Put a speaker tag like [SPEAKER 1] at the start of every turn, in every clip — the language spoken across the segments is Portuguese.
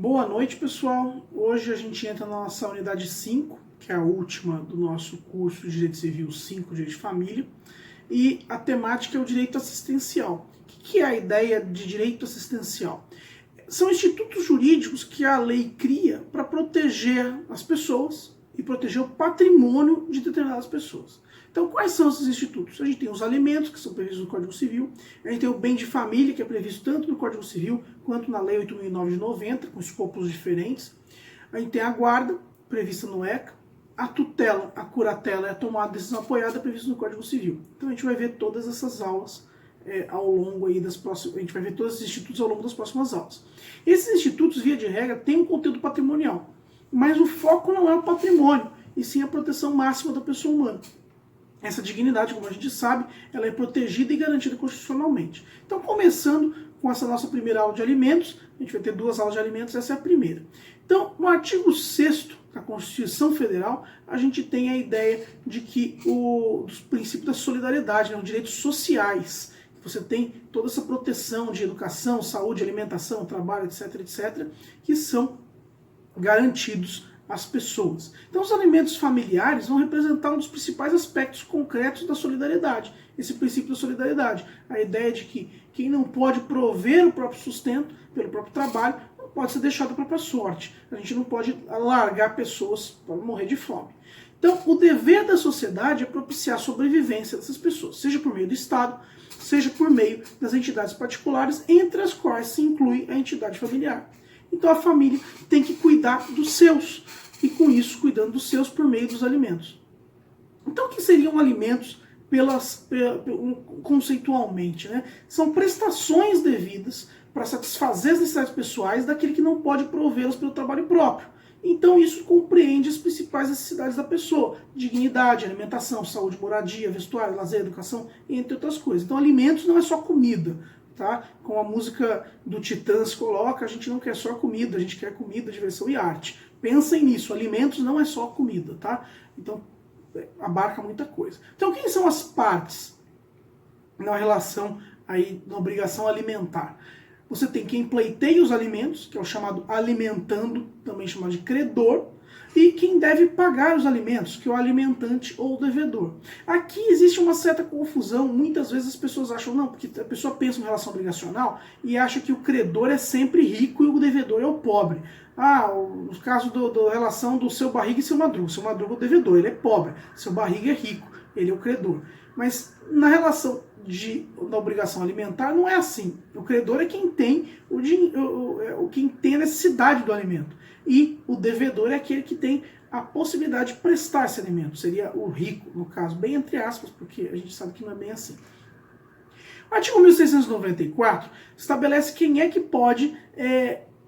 [SPEAKER 1] Boa noite, pessoal. Hoje a gente entra na nossa unidade 5, que é a última do nosso curso de Direito Civil 5, Direito de Família, e a temática é o direito assistencial. O que é a ideia de direito assistencial? São institutos jurídicos que a lei cria para proteger as pessoas e proteger o patrimônio de determinadas pessoas. Então, quais são esses institutos? A gente tem os alimentos, que são previstos no Código Civil, a gente tem o bem de família, que é previsto tanto no Código Civil quanto na Lei 8.009 de 90, com escopos diferentes. A gente tem a guarda, prevista no ECA, a tutela, a curatela e a tomada de decisão apoiada, prevista no Código Civil. Então, a gente vai ver todas essas aulas ao longo aí das próximas... A gente vai ver todos esses institutos ao longo das próximas aulas. Esses institutos, via de regra, têm um conteúdo patrimonial, mas o foco não é o patrimônio, e sim a proteção máxima da pessoa humana. Essa dignidade, como a gente sabe, ela é protegida e garantida constitucionalmente. Então, começando com essa nossa primeira aula de alimentos, a gente vai ter 2 aulas de alimentos, essa é a primeira. Então, no artigo 6º da Constituição Federal, a gente tem a ideia de que dos princípios da solidariedade, os direitos sociais, você tem toda essa proteção de educação, saúde, alimentação, trabalho, etc., etc., que são garantidos às pessoas. Então, os alimentos familiares vão representar um dos principais aspectos concretos da solidariedade, esse princípio da solidariedade. A ideia de que quem não pode prover o próprio sustento pelo próprio trabalho não pode ser deixado à própria sorte. A gente não pode largar pessoas para morrer de fome. Então, o dever da sociedade é propiciar a sobrevivência dessas pessoas, seja por meio do Estado, seja por meio das entidades particulares, entre as quais se inclui a entidade familiar. Então a família tem que cuidar dos seus, e com isso cuidando dos seus por meio dos alimentos. Então o que seriam alimentos conceitualmente? Né? São prestações devidas para satisfazer as necessidades pessoais daquele que não pode provê-las pelo trabalho próprio. Então isso compreende as principais necessidades da pessoa: dignidade, alimentação, saúde, moradia, vestuário, lazer, educação, entre outras coisas. Então alimentos não é só comida. Tá? Como a música do Titãs coloca, a gente não quer só comida, a gente quer comida, diversão e arte. Pensem nisso, alimentos não é só comida, tá? Então, abarca muita coisa. Então, quem são as partes na relação aí, na obrigação alimentar? Você tem quem pleiteia os alimentos, que é o chamado alimentando, também chamado de credor, e quem deve pagar os alimentos, que é o alimentante ou o devedor. Aqui existe uma certa confusão, muitas vezes as pessoas acham, não, porque a pessoa pensa em relação obrigacional e acha que o credor é sempre rico e o devedor é o pobre. No caso da relação do seu barriga e seu madruga é o devedor, ele é pobre, seu barriga é rico, ele é o credor. Mas na relação da obrigação alimentar não é assim. O credor é quem tem quem tem a necessidade do alimento. E o devedor é aquele que tem a possibilidade de prestar esse alimento. Seria o rico, no caso, bem entre aspas, porque a gente sabe que não é bem assim. O artigo 1694 estabelece quem é que pode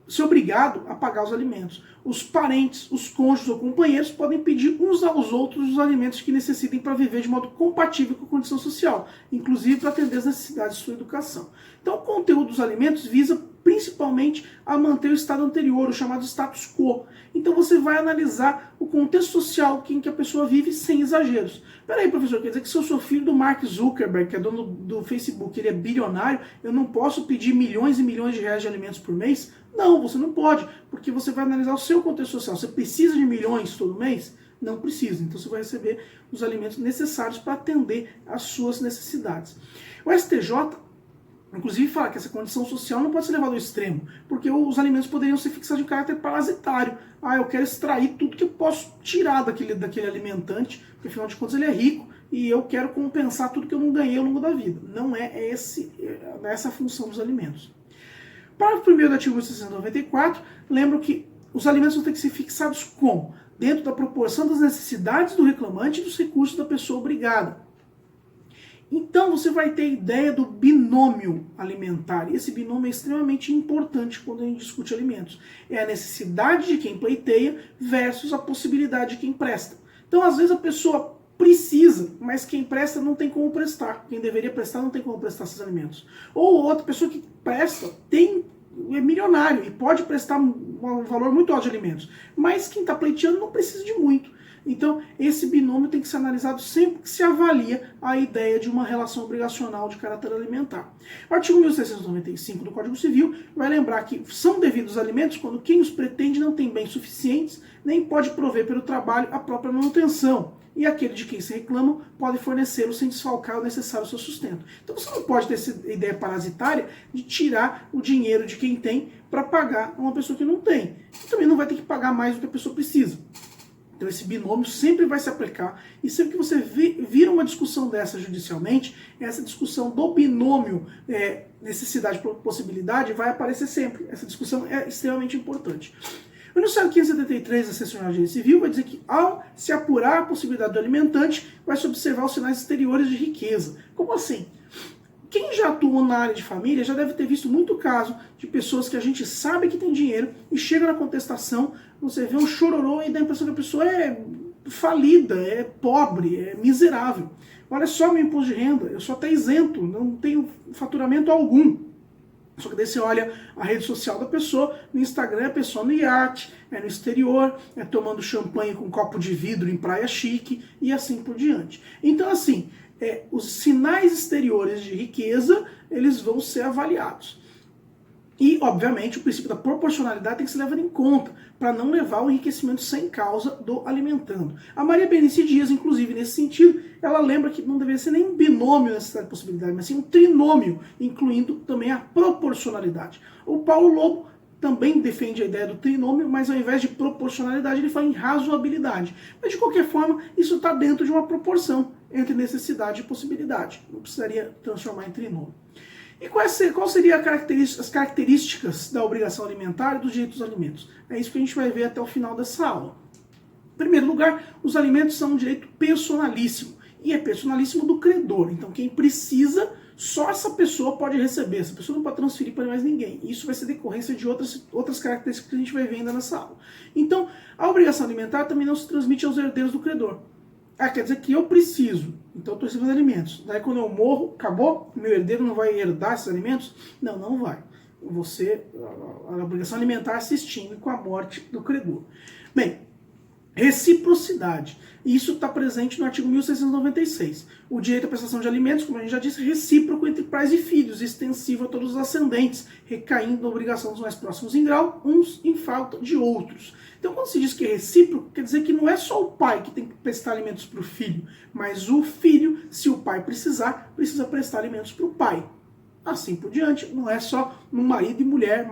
[SPEAKER 1] ser obrigado a pagar os alimentos. Os parentes, os cônjuges ou companheiros podem pedir uns aos outros os alimentos que necessitem para viver de modo compatível com a condição social, inclusive para atender as necessidades de sua educação. Então, o conteúdo dos alimentos visa principalmente a manter o estado anterior, o chamado status quo. Então você vai analisar o contexto social em que a pessoa vive sem exageros. Peraí, professor, quer dizer que se eu sou filho do Mark Zuckerberg, que é dono do Facebook, ele é bilionário, eu não posso pedir milhões e milhões de reais de alimentos por mês? Não, você não pode, porque você vai analisar o seu contexto social. Você precisa de milhões todo mês? Não precisa. Então você vai receber os alimentos necessários para atender às suas necessidades. O STJ inclusive fala que essa condição social não pode ser levada ao extremo, porque os alimentos poderiam ser fixados de caráter parasitário. Eu quero extrair tudo que eu posso tirar daquele alimentante, porque afinal de contas ele é rico, e eu quero compensar tudo que eu não ganhei ao longo da vida. Não é essa a função dos alimentos. Parágrafo 1º do artigo 1694, lembro que os alimentos vão ter que ser fixados como? Dentro da proporção das necessidades do reclamante e dos recursos da pessoa obrigada. Então você vai ter a ideia do binômio alimentar, e esse binômio é extremamente importante quando a gente discute alimentos. É a necessidade de quem pleiteia versus a possibilidade de quem presta. Então às vezes a pessoa precisa, mas quem presta não tem como prestar. Quem deveria prestar não tem como prestar esses alimentos. Ou outra pessoa que presta é milionário e pode prestar um valor muito alto de alimentos, mas quem está pleiteando não precisa de muito. Então, esse binômio tem que ser analisado sempre que se avalia a ideia de uma relação obrigacional de caráter alimentar. O artigo 1695 do Código Civil vai lembrar que são devidos alimentos quando quem os pretende não tem bens suficientes, nem pode prover pelo trabalho a própria manutenção, e aquele de quem se reclama pode fornecê-lo sem desfalcar o necessário ao seu sustento. Então você não pode ter essa ideia parasitária de tirar o dinheiro de quem tem para pagar a uma pessoa que não tem. E também não vai ter que pagar mais do que a pessoa precisa. Então esse binômio sempre vai se aplicar, e sempre que você vira uma discussão dessa judicialmente, essa discussão do binômio necessidade por possibilidade vai aparecer sempre. Essa discussão é extremamente importante. O enunciado 573 da Seção de Direito Civil vai dizer que, ao se apurar a possibilidade do alimentante, vai se observar os sinais exteriores de riqueza. Como assim? Quem já atuou na área de família já deve ter visto muito caso de pessoas que a gente sabe que tem dinheiro e chega na contestação, você vê um chororô e dá a impressão que a pessoa é falida, é pobre, é miserável. Olha só meu imposto de renda, eu sou até isento, não tenho faturamento algum. Só que daí você olha a rede social da pessoa, no Instagram a pessoa no iate, no exterior, tomando champanhe com um copo de vidro em praia chique e assim por diante. Então assim, os sinais exteriores de riqueza, eles vão ser avaliados. E, obviamente, o princípio da proporcionalidade tem que ser levado em conta, para não levar ao enriquecimento sem causa do alimentando. A Maria Berenice Dias, inclusive, nesse sentido, ela lembra que não deveria ser nem um binômio necessidade de possibilidade, mas sim um trinômio, incluindo também a proporcionalidade. O Paulo Lobo também defende a ideia do trinômio, mas ao invés de proporcionalidade, ele fala em razoabilidade. Mas, de qualquer forma, isso está dentro de uma proporção entre necessidade e possibilidade. Não precisaria transformar em trinômio. E qual seriam as características da obrigação alimentar e dos direitos dos alimentos? É isso que a gente vai ver até o final dessa aula. Em primeiro lugar, os alimentos são um direito personalíssimo, e é personalíssimo do credor. Então quem precisa, só essa pessoa pode receber, essa pessoa não pode transferir para mais ninguém. Isso vai ser decorrência de outras características que a gente vai ver ainda nessa aula. Então, a obrigação alimentar também não se transmite aos herdeiros do credor. Quer dizer que eu preciso, então eu estou recebendo alimentos. Daí quando eu morro, acabou? Meu herdeiro não vai herdar esses alimentos? Não, não vai. A obrigação alimentar se extingue com a morte do credor. Bem, reciprocidade. Isso está presente no artigo 1696. O direito à prestação de alimentos, como a gente já disse, é recíproco entre pais e filhos, extensivo a todos os ascendentes, recaindo na obrigação dos mais próximos em grau, uns em falta de outros. Então, quando se diz que é recíproco, quer dizer que não é só o pai que tem que prestar alimentos para o filho, mas o filho, se o pai precisar, precisa prestar alimentos para o pai. Assim por diante, não é só um marido e mulher,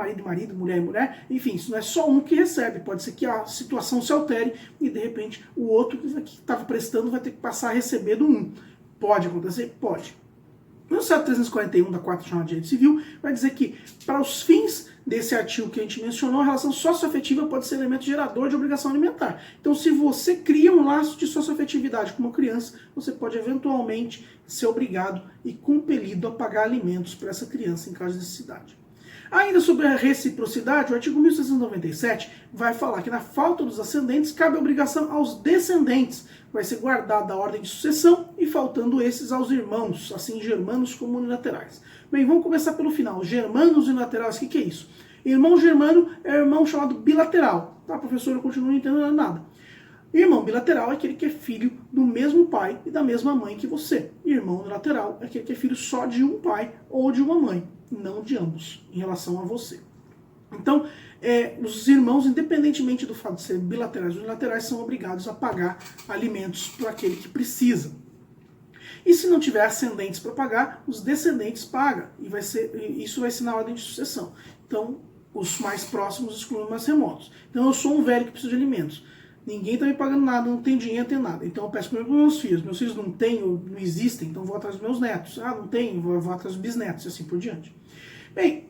[SPEAKER 1] mulher e mulher, enfim, isso não é só um que recebe, pode ser que a situação se altere e de repente o outro que estava prestando vai ter que passar a receber do um. Pode acontecer? Pode. No enunciado 341 da 4ª Jornada de Direito Civil vai dizer que, para os fins desse artigo que a gente mencionou, a relação socioafetiva pode ser elemento gerador de obrigação alimentar. Então, se você cria um laço de socioafetividade com uma criança, você pode eventualmente ser obrigado e compelido a pagar alimentos para essa criança em caso de necessidade. Ainda sobre a reciprocidade, o artigo 1697 vai falar que na falta dos ascendentes cabe a obrigação aos descendentes, vai ser guardada a ordem de sucessão e faltando esses aos irmãos, assim germanos como unilaterais. Bem, vamos começar pelo final. Germanos e unilaterais, o que é isso? Irmão germano é o irmão chamado bilateral. Tá, professor, eu continuo não entendendo nada. Irmão bilateral é aquele que é filho do mesmo pai e da mesma mãe que você. Irmão unilateral é aquele que é filho só de um pai ou de uma mãe, não de ambos, em relação a você. Então, os irmãos, independentemente do fato de serem bilaterais ou unilaterais, são obrigados a pagar alimentos para aquele que precisa. E se não tiver ascendentes para pagar, os descendentes pagam. E isso vai ser na ordem de sucessão. Então, os mais próximos excluem os mais remotos. Então, eu sou um velho que precisa de alimentos. Ninguém está me pagando nada, não tem dinheiro, não tem nada. Então eu peço primeiro para os meus filhos. Meus filhos não têm, não existem, então eu vou atrás dos meus netos. Não tem, vou atrás dos bisnetos e assim por diante. Bem,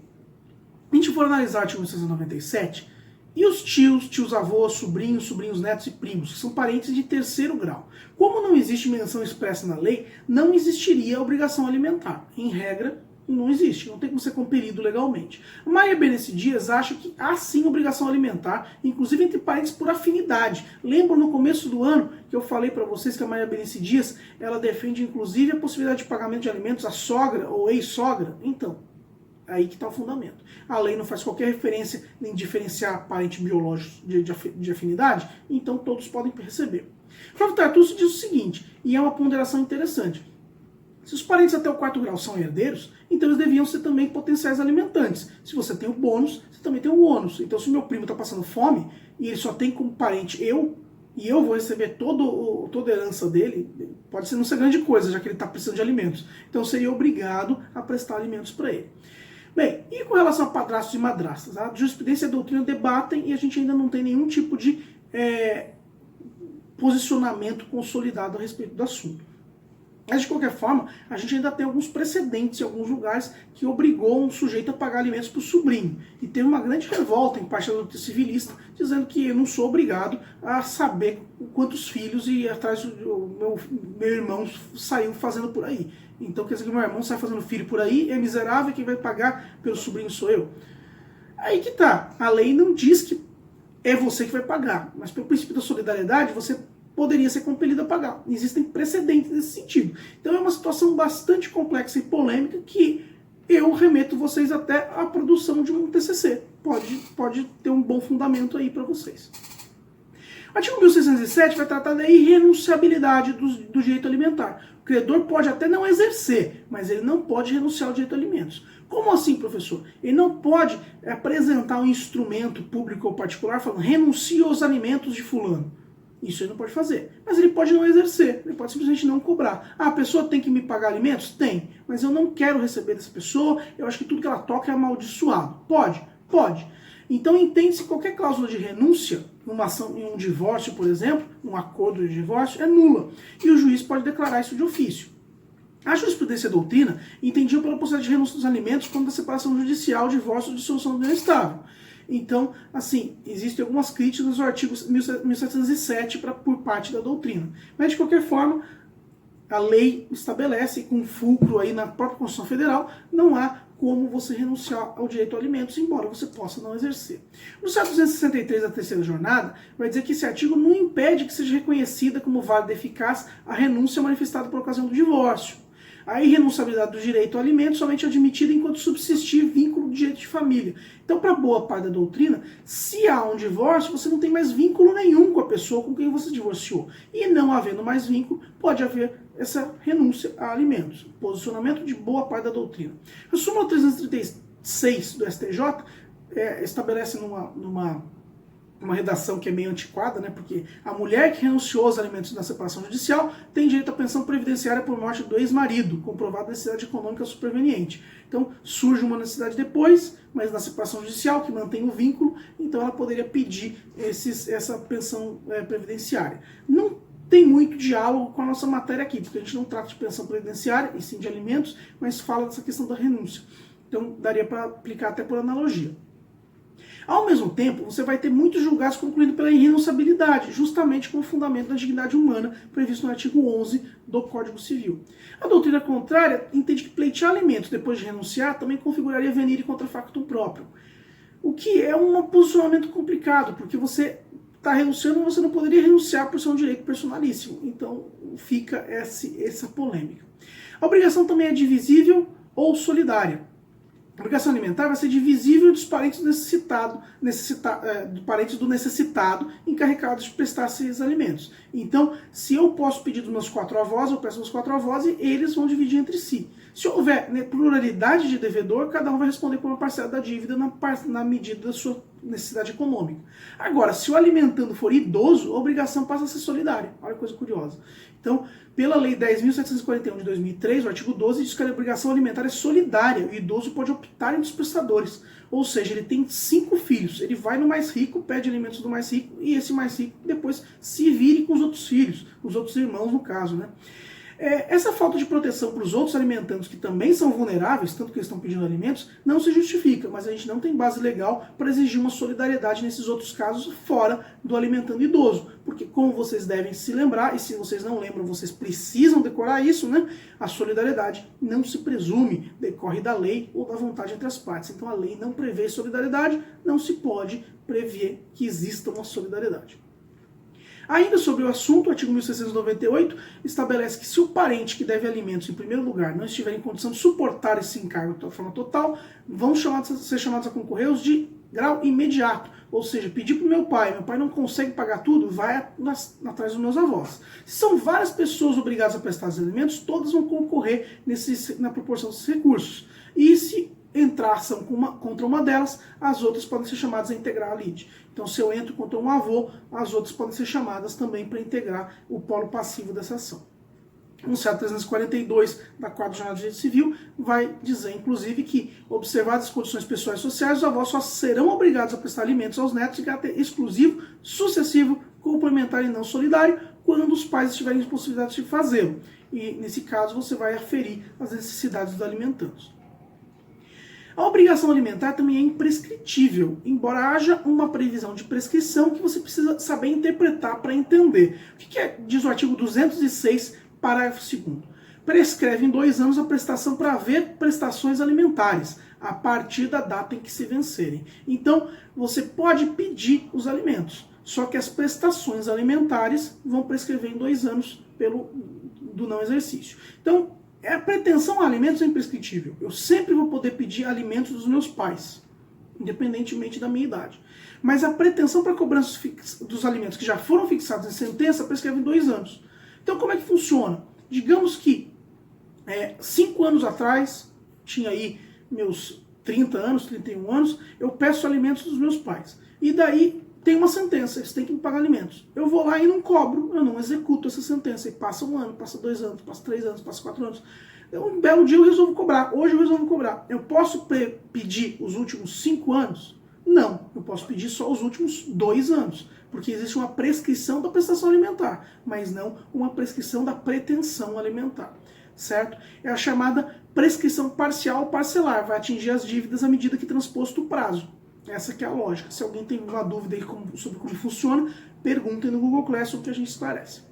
[SPEAKER 1] a gente for analisar o artigo 1697, e os tios avós, sobrinhos netos e primos, que são parentes de terceiro grau. Como não existe menção expressa na lei, não existiria a obrigação alimentar. Em regra, não existe, não tem como ser compelido legalmente. Maria Berenice Dias acha que há sim obrigação alimentar, inclusive entre parentes por afinidade. Lembro no começo do ano que eu falei para vocês que a Maria Berenice Dias, ela defende inclusive a possibilidade de pagamento de alimentos à sogra ou ex-sogra? Então, Aí que está o fundamento. A lei não faz qualquer referência em diferenciar parentes biológicos de afinidade, então todos podem receber. Flávio Tartucci diz o seguinte, e é uma ponderação interessante. Se os parentes até o 4º grau são herdeiros, então eles deviam ser também potenciais alimentantes. Se você tem o bônus, você também tem o ônus. Então se o meu primo está passando fome, e ele só tem como parente eu, e eu vou receber toda a herança dele, pode não ser grande coisa, já que ele está precisando de alimentos. Então eu seria obrigado a prestar alimentos para ele. Bem, e com relação a padrastos e madrastas? A jurisprudência e a doutrina debatem e a gente ainda não tem nenhum tipo de posicionamento consolidado a respeito do assunto. Mas, de qualquer forma, a gente ainda tem alguns precedentes em alguns lugares que obrigou um sujeito a pagar alimentos para o sobrinho. E teve uma grande revolta em parte da doutrina civilista, dizendo que eu não sou obrigado a saber quantos filhos e atrás do meu irmão saiu fazendo por aí. Então, quer dizer que meu irmão sai fazendo filho por aí, é miserável, quem vai pagar pelo sobrinho sou eu. Aí que tá, a lei não diz que é você que vai pagar, mas pelo princípio da solidariedade, você poderia ser compelido a pagar. Existem precedentes nesse sentido. Então é uma situação bastante complexa e polêmica que eu remeto vocês até à produção de um TCC. Pode ter um bom fundamento aí para vocês. O artigo 1607 vai tratar da irrenunciabilidade do direito alimentar. O credor pode até não exercer, mas ele não pode renunciar ao direito a alimentos. Como assim, professor? Ele não pode apresentar um instrumento público ou particular falando renuncie aos alimentos de fulano. Isso ele não pode fazer. Mas ele pode não exercer, ele pode simplesmente não cobrar. Ah, a pessoa tem que me pagar alimentos? Tem. Mas eu não quero receber dessa pessoa, eu acho que tudo que ela toca é amaldiçoado. Pode? Pode. Então entende-se que qualquer cláusula de renúncia, numa ação, em um divórcio, por exemplo, um acordo de divórcio, é nula. E o juiz pode declarar isso de ofício. A jurisprudência e a doutrina entendiam pela possibilidade de renúncia dos alimentos quando da separação judicial, divórcio ou dissolução do união estável. Então, assim, existem algumas críticas no artigo 1707 por parte da doutrina. Mas, de qualquer forma, a lei estabelece, com fulcro aí na própria Constituição Federal, não há como você renunciar ao direito a alimentos, embora você possa não exercer. No artigo 263 da terceira jornada, vai dizer que esse artigo não impede que seja reconhecida como válida e eficaz a renúncia manifestada por ocasião do divórcio. A irrenunciabilidade do direito ao alimento somente é admitida enquanto subsistir vínculo de direito de família. Então, para boa parte da doutrina, se há um divórcio, você não tem mais vínculo nenhum com a pessoa com quem você divorciou. E não havendo mais vínculo, pode haver essa renúncia a alimentos. Posicionamento de boa parte da doutrina. A súmula 336 do STJ estabelece numa redação que é meio antiquada, né? Porque a mulher que renunciou aos alimentos na separação judicial tem direito à pensão previdenciária por morte do ex-marido, comprovada necessidade econômica superveniente. Então surge uma necessidade depois, mas na separação judicial, que mantém o vínculo, então ela poderia pedir essa pensão previdenciária. Não tem muito diálogo com a nossa matéria aqui, porque a gente não trata de pensão previdenciária, e sim de alimentos, mas fala dessa questão da renúncia. Então daria para aplicar até por analogia. Ao mesmo tempo, você vai ter muitos julgados concluindo pela irrenunciabilidade, justamente com o fundamento da dignidade humana previsto no artigo 11 do Código Civil. A doutrina contrária entende que pleitear alimentos depois de renunciar também configuraria venire contra factum próprio, o que é um posicionamento complicado, porque você está renunciando, mas você não poderia renunciar por ser um direito personalíssimo. Então fica essa polêmica. A obrigação também é divisível ou solidária. A obrigação alimentar vai ser divisível dos parentes do necessitado encarregados de prestar esses alimentos. Então, se eu posso pedir dos meus 4 avós, eu peço dos 4 avós e eles vão dividir entre si. Se houver pluralidade de devedor, cada um vai responder por uma parcela da dívida na medida da sua necessidade econômica. Agora, se o alimentando for idoso, a obrigação passa a ser solidária. Olha que coisa curiosa. Então, pela Lei 10.741 de 2003, o artigo 12 diz que a obrigação alimentar é solidária. O idoso pode optar entre os prestadores. Ou seja, ele tem 5 filhos. Ele vai no mais rico, pede alimentos do mais rico, e esse mais rico depois se vire com os outros filhos, os outros irmãos no caso, né? Essa falta de proteção para os outros alimentandos, que também são vulneráveis, tanto que eles estão pedindo alimentos, não se justifica, mas a gente não tem base legal para exigir uma solidariedade nesses outros casos fora do alimentando idoso, porque como vocês devem se lembrar, e se vocês não lembram, vocês precisam decorar isso, né? A solidariedade não se presume, decorre da lei ou da vontade entre as partes. Então a lei não prevê solidariedade, não se pode prever que exista uma solidariedade. Ainda sobre o assunto, o artigo 1698 estabelece que se o parente que deve alimentos, em primeiro lugar, não estiver em condição de suportar esse encargo de forma total, vão ser chamados a concorrer os de grau imediato. Ou seja, pedir para o meu pai não consegue pagar tudo, vai atrás dos meus avós. Se são várias pessoas obrigadas a prestar os alimentos, todas vão concorrer na proporção desses recursos. E se entrar ação contra uma delas, as outras podem ser chamadas a integrar a lide. Então, se eu entro contra um avô, as outras podem ser chamadas também para integrar o polo passivo dessa ação. O enunciado 342 da 4ª Jornada de Direito Civil vai dizer, inclusive, que, observadas as condições pessoais e sociais, os avós só serão obrigados a prestar alimentos aos netos em caráter exclusivo, sucessivo, complementar e não solidário, quando os pais estiverem em possibilidade de fazê-lo. E, nesse caso, você vai aferir as necessidades dos alimentandos. A obrigação alimentar também é imprescritível, embora haja uma previsão de prescrição que você precisa saber interpretar para entender. O que diz o artigo 206, parágrafo 2º? Prescreve em 2 anos a prestação para haver prestações alimentares, a partir da data em que se vencerem. Então, você pode pedir os alimentos, só que as prestações alimentares vão prescrever em 2 anos do não exercício. Então, a pretensão a alimentos é imprescritível. Eu sempre vou poder pedir alimentos dos meus pais, independentemente da minha idade. Mas a pretensão para cobrança dos alimentos que já foram fixados em sentença prescreve em 2 anos. Então, como é que funciona? Digamos que 5 anos atrás, tinha aí meus 30 anos, 31 anos, eu peço alimentos dos meus pais. E daí tem uma sentença, eles têm que me pagar alimentos. Eu vou lá e não cobro, eu não executo essa sentença. E passa 1 ano, passa 2 anos, passa 3 anos, passa 4 anos. Um belo dia eu resolvo cobrar, hoje eu resolvo cobrar. Eu posso pedir os últimos 5 anos? Não, eu posso pedir só os últimos 2 anos. Porque existe uma prescrição da prestação alimentar, mas não uma prescrição da pretensão alimentar. Certo? É a chamada prescrição parcial ou parcelar, vai atingir as dívidas à medida que transposto o prazo. Essa que é a lógica. Se alguém tem uma dúvida aí sobre como funciona, perguntem no Google Classroom que a gente esclarece.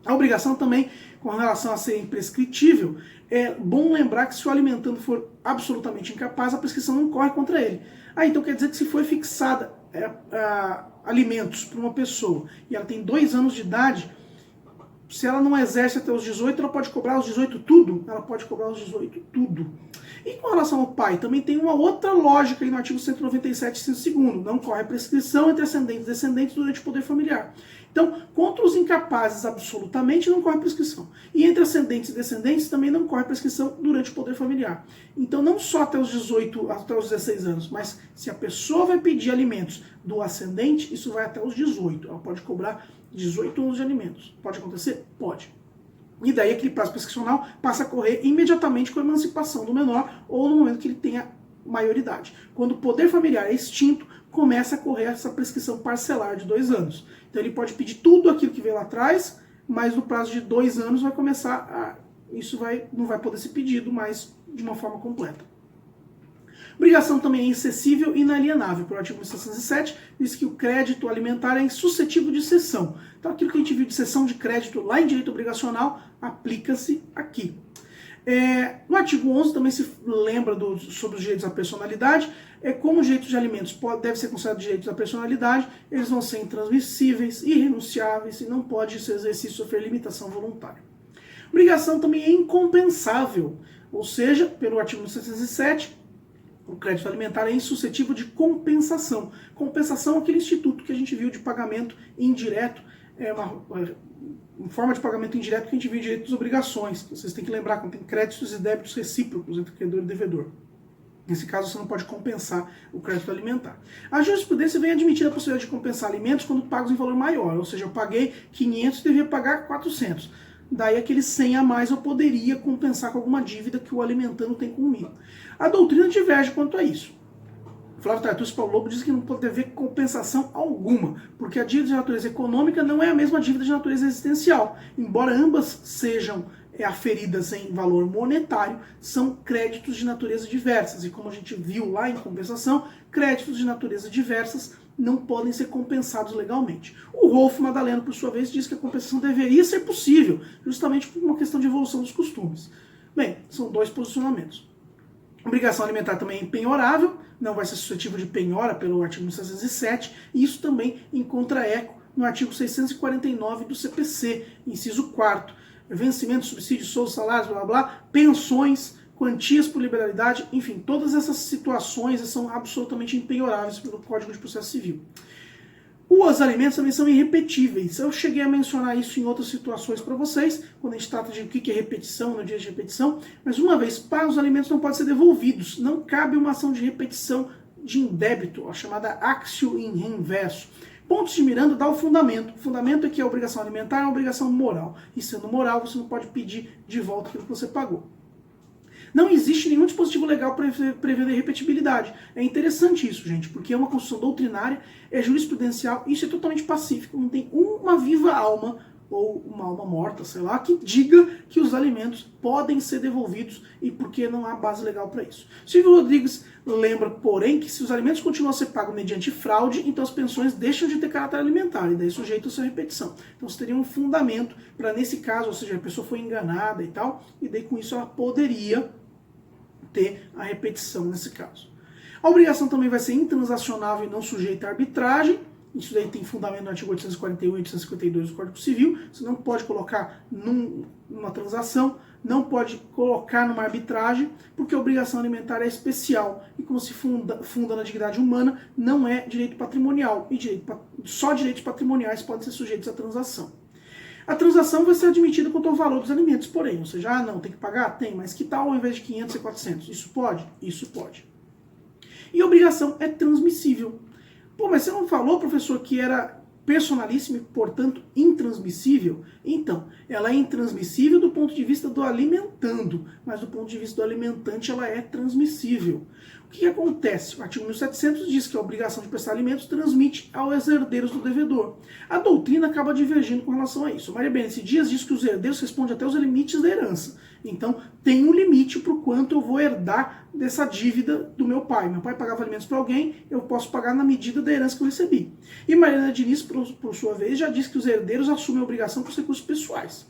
[SPEAKER 1] A obrigação também, com relação a ser imprescritível, é bom lembrar que se o alimentando for absolutamente incapaz, a prescrição não corre contra ele. Então quer dizer que se foi fixada alimentos para uma pessoa e ela tem 2 anos de idade, se ela não exerce até os 18, ela pode cobrar os 18 tudo? Ela pode cobrar os 18 tudo. E com relação ao pai, também tem uma outra lógica aí no artigo 197, inciso 2º. Não corre prescrição entre ascendentes e descendentes durante o poder familiar. Então, contra os incapazes absolutamente não corre prescrição. E entre ascendentes e descendentes também não corre prescrição durante o poder familiar. Então, não só até os 18, até os 16 anos, mas se a pessoa vai pedir alimentos do ascendente, isso vai até os 18. Ela pode cobrar 18 anos de alimentos. Pode acontecer? Pode. E daí aquele prazo prescricional passa a correr imediatamente com a emancipação do menor ou no momento que ele tenha maioridade. Quando o poder familiar é extinto, começa a correr essa prescrição parcelar de 2 anos. Então ele pode pedir tudo aquilo que veio lá atrás, mas no prazo de 2 anos vai começar não vai poder ser pedido mais de uma forma completa. Obrigação também é incessível e inalienável. Pelo artigo 1607, diz que o crédito alimentar é insuscetível de cessão. Então aquilo que a gente viu de cessão de crédito lá em direito obrigacional, aplica-se aqui. No artigo 11 também se lembra sobre os direitos à personalidade. Como os direitos de alimentos devem ser considerados direitos à personalidade, eles vão ser intransmissíveis, irrenunciáveis e não pode ser exercício sofrer limitação voluntária. Obrigação também é incompensável, ou seja, pelo artigo 1607, o crédito alimentar é insuscetível de compensação. Compensação é aquele instituto que a gente viu de pagamento indireto, uma forma de pagamento indireto que a gente viu em direitos e obrigações. Vocês têm que lembrar que tem créditos e débitos recíprocos entre credor e devedor. Nesse caso, você não pode compensar o crédito alimentar. A jurisprudência vem admitir a possibilidade de compensar alimentos quando pagos em valor maior, ou seja, eu paguei 500 e devia pagar 400. Daí aqueles 100 a mais eu poderia compensar com alguma dívida que o alimentando tem comigo. A doutrina diverge quanto a isso. Flávio Tartucci e Paulo Lobo dizem que não pode haver compensação alguma, porque a dívida de natureza econômica não é a mesma dívida de natureza existencial. Embora ambas sejam aferidas em valor monetário, são créditos de natureza diversas. E como a gente viu lá em compensação, créditos de natureza diversas não podem ser compensados legalmente. O Rolf Madaleno, por sua vez, diz que a compensação deveria ser possível, justamente por uma questão de evolução dos costumes. Bem, são 2 posicionamentos. Obrigação alimentar também é impenhorável, não vai ser suscetível de penhora pelo artigo 1607, e isso também encontra eco no artigo 649 do CPC, inciso 4º. Vencimento, subsídio, soldos, salários, blá, blá, blá, pensões, quantias por liberalidade, enfim, todas essas situações são absolutamente impenhoráveis pelo Código de Processo Civil. Os alimentos também são irrepetíveis. Eu cheguei a mencionar isso em outras situações para vocês, quando a gente trata de o que é repetição, no dia de repetição, mas uma vez, para os alimentos não podem ser devolvidos, não cabe uma ação de repetição de indébito, a chamada actio in reverso. Pontos de Miranda dá o fundamento. O fundamento é que a obrigação alimentar é uma obrigação moral, e sendo moral, você não pode pedir de volta aquilo que você pagou. Não existe nenhum dispositivo legal para prever repetibilidade. É interessante isso, gente, porque é uma construção doutrinária, é jurisprudencial, isso é totalmente pacífico, não tem uma viva alma, ou uma alma morta, sei lá, que diga que os alimentos podem ser devolvidos e porque não há base legal para isso. Silvio Rodrigues lembra, porém, que se os alimentos continuam a ser pagos mediante fraude, então as pensões deixam de ter caráter alimentar e daí sujeito a sua repetição. Então você teria um fundamento para, nesse caso, ou seja, a pessoa foi enganada e tal, e daí com isso ela poderia ter a repetição nesse caso. A obrigação também vai ser intransacionável e não sujeita à arbitragem. Isso daí tem fundamento no artigo 841 e 852 do Código Civil. Você não pode colocar numa transação, não pode colocar numa arbitragem, porque a obrigação alimentar é especial. E como se funda na dignidade humana, não é direito patrimonial. E só direitos patrimoniais podem ser sujeitos à transação. A transação vai ser admitida quanto ao valor dos alimentos, porém, ou seja, não, tem que pagar? Tem, mas que tal ao invés de 500 e 400? Isso pode? Isso pode. E a obrigação é transmissível. Pô, mas você não falou, professor, que era personalíssima e, portanto, intransmissível? Então, ela é intransmissível do ponto de vista do alimentando, mas do ponto de vista do alimentante ela é transmissível. O que acontece? O artigo 1700 diz que a obrigação de prestar alimentos transmite aos herdeiros do devedor. A doutrina acaba divergindo com relação a isso. Maria Berenice Dias diz que os herdeiros respondem até os limites da herança. Então, tem um limite para o quanto eu vou herdar dessa dívida do meu pai. Meu pai pagava alimentos para alguém, eu posso pagar na medida da herança que eu recebi. E Mariana Diniz, por sua vez, já diz que os herdeiros assumem a obrigação com os recursos pessoais.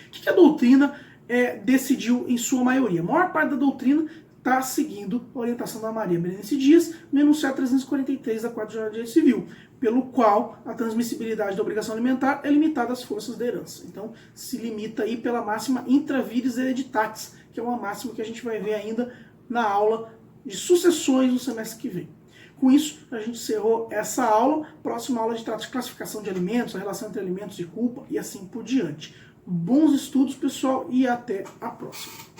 [SPEAKER 1] O que a doutrina decidiu em sua maioria? A maior parte da doutrina está seguindo a orientação da Maria Berenice Dias no enunciado 343 da 4ª Jornada de Direito Civil, pelo qual a transmissibilidade da obrigação alimentar é limitada às forças da herança. Então, se limita aí pela máxima intra vires hereditatis, que é uma máxima que a gente vai ver ainda na aula de sucessões no semestre que vem. Com isso, a gente encerrou essa aula. Próxima aula a gente trata de classificação de alimentos, a relação entre alimentos e culpa e assim por diante. Bons estudos, pessoal, e até a próxima.